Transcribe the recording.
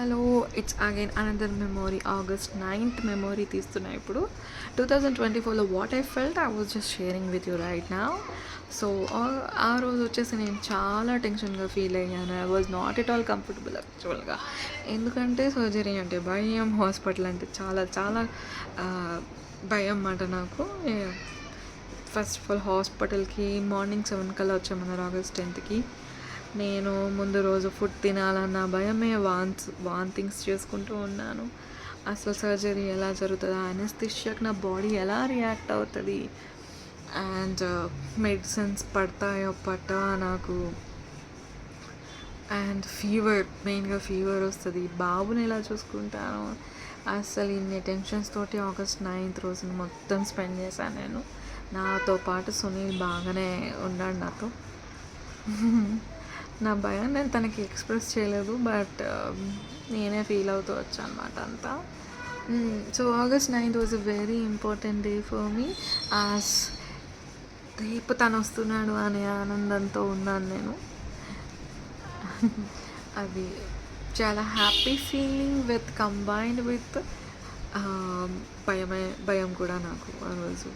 Hello, it's again another memory. August 9th memory తీస్తున్నా ఇప్పుడు. 2024లో what I felt I was just sharing with you right now. So ఆ రోజు వచ్చేసి నేను చాలా టెన్షన్గా ఫీల్ అయ్యాను. I was not at all comfortable యాక్చువల్గా. ఎందుకంటే సర్జరీ అంటే భయం, హాస్పిటల్ అంటే చాలా చాలా భయం అన్నమాట నాకు. ఫస్ట్ ఆఫ్ ఆల్ హాస్పిటల్కి మార్నింగ్ 7 కల్లా వచ్చామన్నారు ఆగస్ట్ 10th. నేను ముందు రోజు ఫుడ్ తినాలన్న భయమే, వాంతింగ్స్ చేసుకుంటూ ఉన్నాను. అసలు సర్జరీ ఎలా జరుగుతుందా, అనెస్థిషియాకి నా బాడీ ఎలా రియాక్ట్ అవుతుంది, అండ్ మెడిసిన్స్ పడతాయో పట్టా నాకు, అండ్ మెయిన్గా ఫీవర్ వస్తుంది, బాబుని ఎలా చూసుకుంటాను. అసలు ఇన్ని టెన్షన్స్ తోటి ఆగస్ట్ 9th రోజున మొత్తం స్పెండ్ చేశాను నేను. నాతో పాటు సునీల్ బాగానే ఉన్నాడు నాతో. నా భయం నేను తనకి ఎక్స్ప్రెస్ చేయలేదు, బట్ నేనే ఫీల్ అవుతూ వచ్చాను అనమాట అంతా. So August 9th was a very important day for me. As రేపు తను వస్తున్నాడు అనే ఆనందంతో ఉన్నాను నేను. అది చాలా హ్యాపీ ఫీలింగ్ కంబైన్డ్ విత్ భయం కూడా నాకు ఆ రోజు.